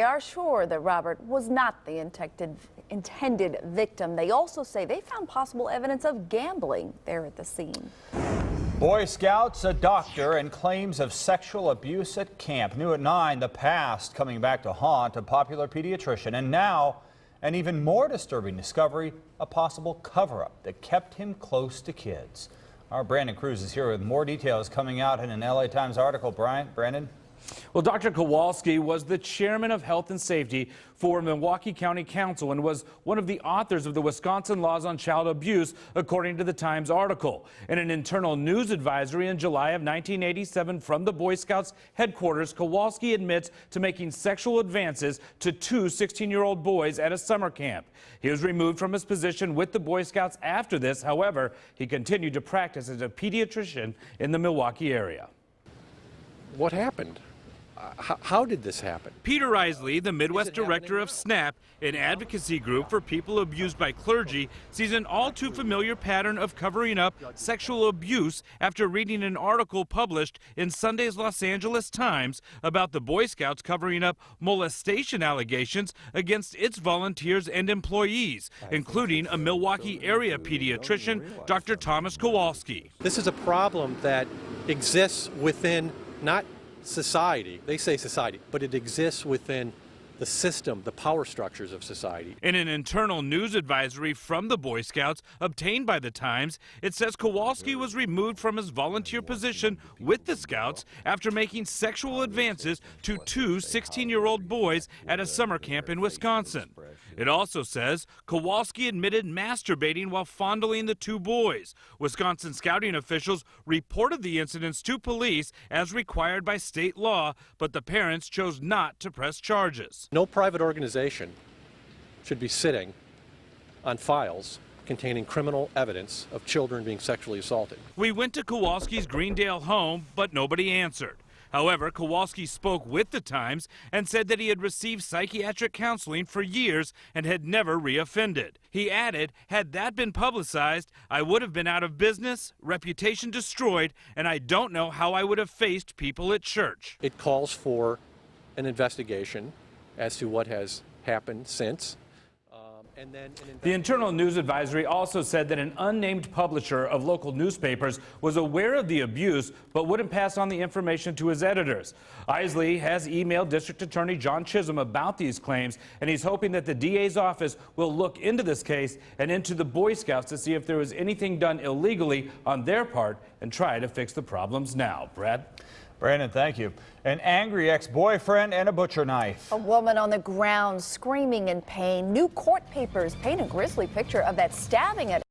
are sure that Robert was not the intended victim. They also say they found possible evidence of gambling there at the scene. Boy Scouts, a doctor, and claims of sexual abuse at camp. New at 9, the past coming back to haunt a popular pediatrician. And now, an even more disturbing discovery, a possible cover-up that kept him close to kids. Our Brandon Cruz is here with more details coming out in an LA Times article. Brandon? Well, Dr. Kowalski was the chairman of health and safety for Milwaukee County Council and was one of the authors of the Wisconsin laws on child abuse, according to the Times article. In an internal news advisory in July of 1987 from the Boy Scouts headquarters, Kowalski admits to making sexual advances to two 16-year-old boys at a summer camp. He was removed from his position with the Boy Scouts after this. However, he continued to practice as a pediatrician in the Milwaukee area. What happened? How did this happen? Peter Isley, the Midwest director of SNAP, an advocacy group for people abused by clergy, sees an all too familiar pattern of covering up sexual abuse after reading an article published in Sunday's Los Angeles Times about the Boy Scouts covering up molestation allegations against its volunteers and employees, including a Milwaukee area pediatrician, Dr. Thomas Kowalski. This is a problem that exists within not society, they say society, but it exists within the system, the power structures of society. In an internal news advisory from the Boy Scouts obtained by the Times, it says Kowalski was removed from his volunteer position with the Scouts after making sexual advances to two 16-year-old boys at a summer camp in Wisconsin. It also says Kowalski admitted masturbating while fondling the two boys. Wisconsin scouting officials reported the incidents to police as required by state law, but the parents chose not to press charges. No private organization should be sitting on files containing criminal evidence of children being sexually assaulted. We went to Kowalski's Greendale home, but nobody answered. However, Kowalski spoke with the Times and said that he had received psychiatric counseling for years and had never reoffended. He added, had that been publicized, I would have been out of business, reputation destroyed, and I don't know how I would have faced people at church. It calls for an investigation as to what has happened since. The internal news advisory also said that an unnamed publisher of local newspapers was aware of the abuse but wouldn't pass on the information to his editors. Isley has emailed District Attorney John Chisholm about these claims, and he's hoping that the DA's office will look into this case and into the Boy Scouts to see if there was anything done illegally on their part and try to fix the problems now. Brad? Brandon, thank you. An angry ex-boyfriend and a butcher knife. A woman on the ground screaming in pain. New court papers paint a grisly picture of that stabbing at